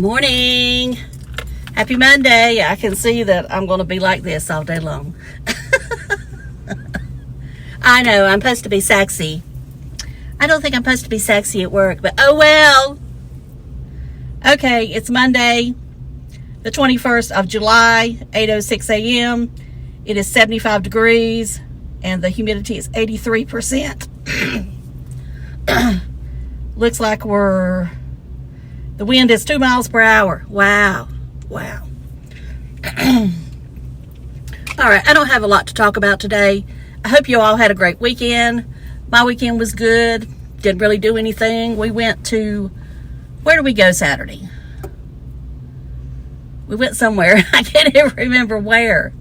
morning. Happy Monday. I can see that I'm going to be like this all day long. I know, I'm supposed to be sexy. I don't think I'm supposed to be sexy at work, but oh well. Okay, it's Monday, the 21st of July, 8:06 a.m. It is 75 degrees, and the humidity is 83%. Looks like the wind is 2 miles per hour. Wow. Wow. All right, I don't have a lot to talk about today. I hope you all had a great weekend. My weekend was good. Didn't really do anything. We went to, where did we go Saturday? We went somewhere. I can't even remember where.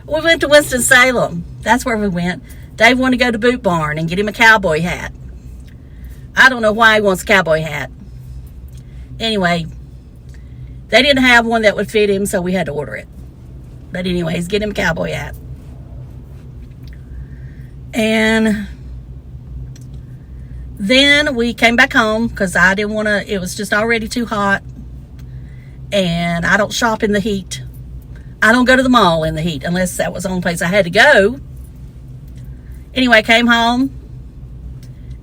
We went to Winston-Salem. That's where we went. Dave wanted to go to Boot Barn and get him a cowboy hat. I don't know why he wants a cowboy hat. Anyway, they didn't have one that would fit him, so we had to order it. But anyways, get him a cowboy hat. And then we came back home because I didn't want to, it was just already too hot. And I don't shop in the heat. I don't go to the mall in the heat unless that was the only place I had to go. Anyway, I came home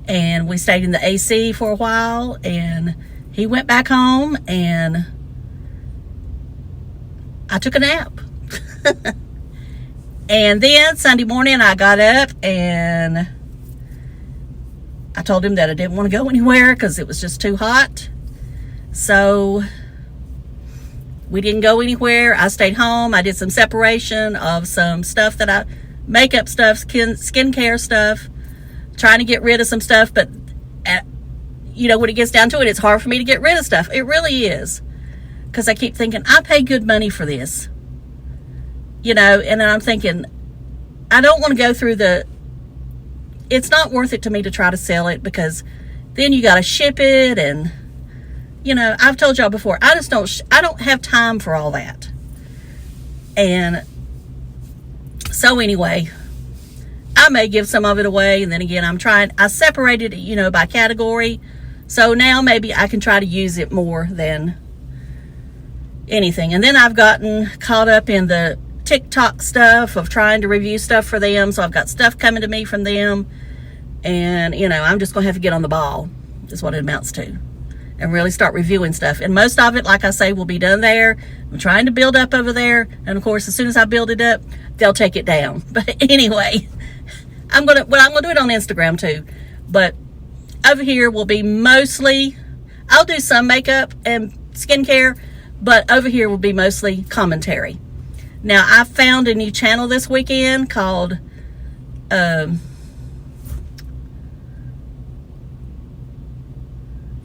and we stayed in the AC for a while, and he went back home and I took a nap. And then Sunday morning I got up and I told him that I didn't want to go anywhere because it was just too hot. So we didn't go anywhere. I stayed home. I did some separation of some stuff that makeup stuff, skincare stuff, trying to get rid of some stuff. But, you know, when it gets down to it, it's hard for me to get rid of stuff. It really is. Because I keep thinking, I pay good money for this. You know, and then I'm thinking, I don't want to go through it's not worth it to me to try to sell it, because then you got to ship it, and, you know, I've told y'all before, I don't have time for all that. And so anyway, I may give some of it away, and then again, I separated it, you know, by category. So now maybe I can try to use it more than anything. And then I've gotten caught up in the TikTok stuff of trying to review stuff for them. So I've got stuff coming to me from them, and, you know, I'm just going to have to get on the ball, is what it amounts to, and really start reviewing stuff. And most of it, like I say, will be done there. I'm trying to build up over there, and of course, as soon as I build it up, they'll take it down. But anyway, I'm gonna do it on Instagram too. But over here will be mostly, I'll do some makeup and skincare, but over here will be mostly commentary. Now, I found a new channel this weekend called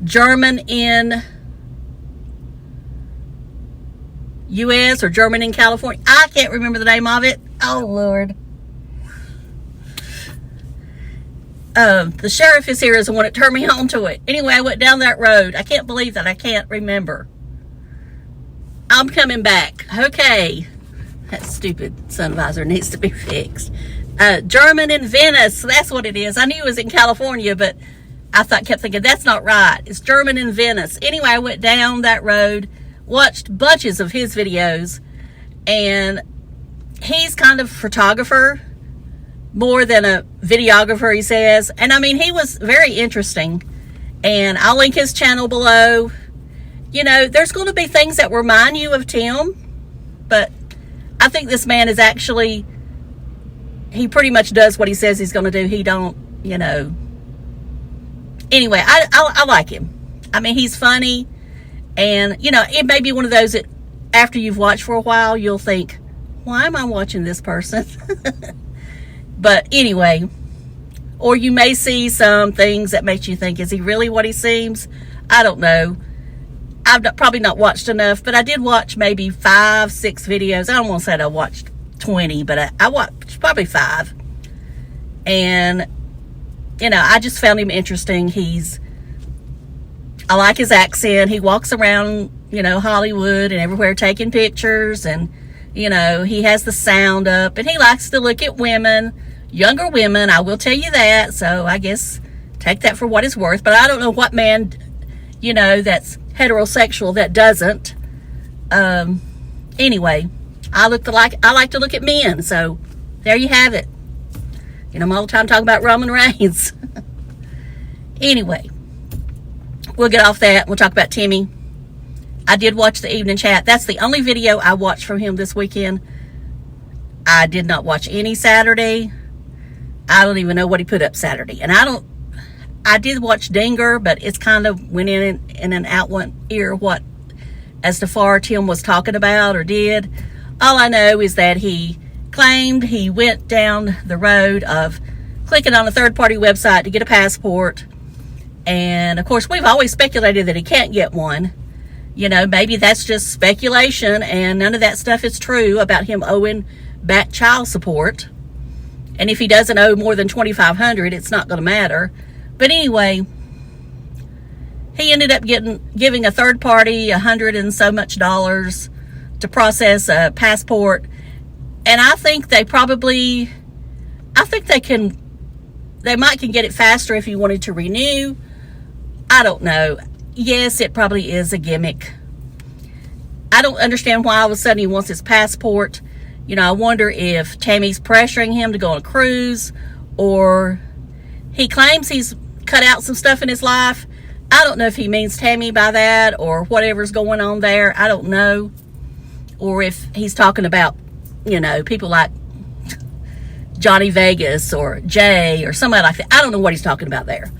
German in US or German in California. I can't remember the name of it. Oh, Lord. The sheriff is here is the one that turned me on to it. Anyway, I went down that road. I can't believe that I can't remember. I'm coming back. Okay. That stupid sun visor needs to be fixed. German in Venice. That's what it is. I knew it was in California, but I kept thinking, that's not right. It's German in Venice. Anyway, I went down that road, watched bunches of his videos, and he's kind of a photographer more than a videographer, he says. And I mean, he was very interesting, and I'll link his channel below. You know, there's going to be things that remind you of Tim, but I think this man is actually, he pretty much does what he says he's going to do. He don't, you know. Anyway, I like him. I mean, he's funny. And, you know, it may be one of those that after you've watched for a while, you'll think, why am I watching this person? But anyway, or you may see some things that makes you think, is he really what he seems? I don't know. I've probably not watched enough, but I did watch maybe 5, 6 videos. I don't want to say that I watched 20, but I watched probably 5. And, you know, I just found him interesting. I like his accent. He walks around, you know, Hollywood and everywhere taking pictures, and, you know, he has the sound up, and he likes to look at women, younger women, I will tell you that. So I guess take that for what it's worth. But I don't know what man, you know, that's heterosexual that doesn't. Anyway, I like to look at men, so there you have it. You know, I'm all the time talking about Roman Reigns. Anyway, we'll get off that. We'll talk about Timmy. I did watch the evening chat. That's the only video I watched from him this weekend. I did not watch any Saturday. I don't even know what he put up Saturday. And I did watch Dinger, but it's kind of went in and out one ear what as to far Tim was talking about or did. All I know is that he claimed he went down the road of clicking on a third-party website to get a passport. And, of course, we've always speculated that he can't get one. You know, maybe that's just speculation and none of that stuff is true about him owing back child support. And if he doesn't owe more than $2,500, it's not going to matter. But anyway, he ended up giving a third party $100 and so much to process a passport. And I think they might can get it faster if you wanted to renew. I don't know. Yes, it probably is a gimmick. I don't understand why all of a sudden he wants his passport. You know, I wonder if Tammy's pressuring him to go on a cruise, or he claims he's cut out some stuff in his life. I don't know if he means Tammy by that or whatever's going on there. I don't know. Or if he's talking about, you know, people like Johnny Vegas or Jay or somebody like that. I don't know what he's talking about there.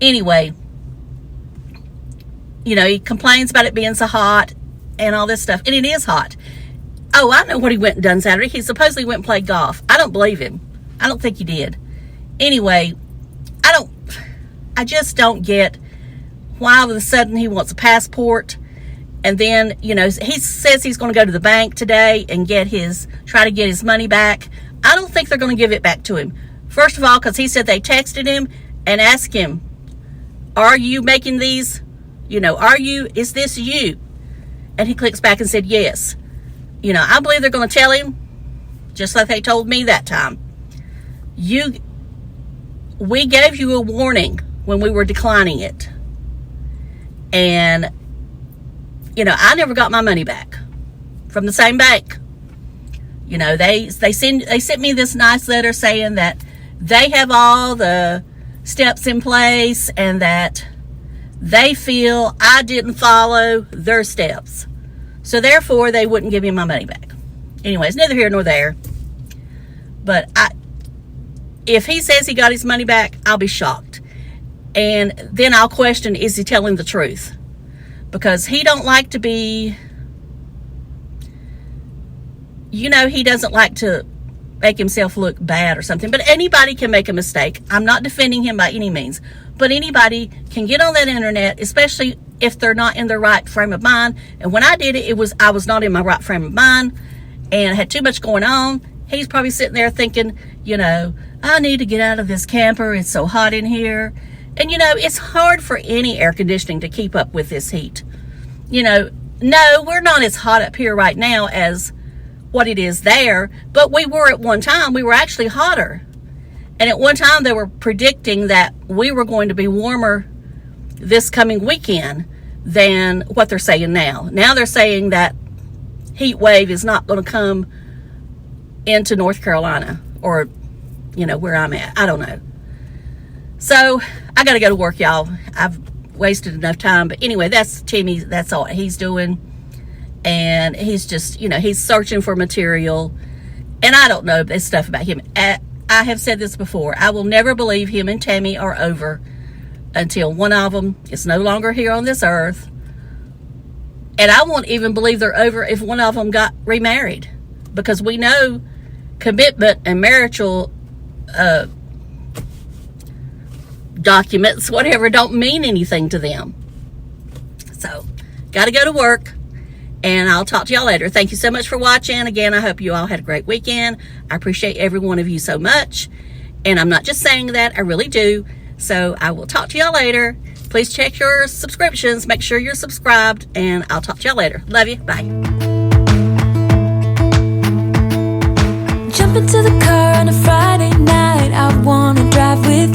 Anyway, you know, he complains about it being so hot and all this stuff. And it is hot. Oh, I know what he went and done Saturday. He supposedly went and played golf. I don't believe him. I don't think he did. Anyway, I just don't get why all of a sudden he wants a passport. And then, you know, he says he's going to go to the bank today and try to get his money back. I don't think they're going to give it back to him. First of all, because he said they texted him and asked him, are you making these? You know, is this you? And he clicks back and said, yes. You know, I believe they're going to tell him, just like they told me that time. We gave you a warning when we were declining it. And, you know, I never got my money back from the same bank. You know, they sent me this nice letter saying that they have all the steps in place and that they feel I didn't follow their steps. So therefore, they wouldn't give me my money back. Anyways, neither here nor there. But if he says he got his money back, I'll be shocked. And then I'll question, is he telling the truth? Because he don't like to be, you know, he doesn't like to make himself look bad or something. But anybody can make a mistake. I'm not defending him by any means. But anybody can get on that internet, especially if they're not in their right frame of mind. And when I did it, I was not in my right frame of mind and had too much going on. He's probably sitting there thinking, you know, I need to get out of this camper. It's so hot in here. And, you know, it's hard for any air conditioning to keep up with this heat. You know, no, we're not as hot up here right now as what it is there. But we were at one time. We were actually hotter. And at one time, they were predicting that we were going to be warmer this coming weekend than what they're saying now. Now they're saying that heat wave is not going to come into North Carolina or, you know, where I'm at. I don't know. So I got to go to work, y'all. I've wasted enough time. But anyway, that's Timmy. That's all he's doing. And he's just, you know, he's searching for material. And I don't know this stuff about him. I have said this before. I will never believe him and Tammy are over until one of them is no longer here on this earth. And I won't even believe they're over if one of them got remarried. Because we know commitment and marital documents, whatever, don't mean anything to them. So, got to go to work. And I'll talk to y'all later. Thank you so much for watching. Again, I hope you all had a great weekend. I appreciate every one of you so much. And I'm not just saying that. I really do. So I will talk to y'all later. Please check your subscriptions. Make sure you're subscribed. And I'll talk to y'all later. Love you. Bye. Jump into the car on a Friday night. I wanna drive with you.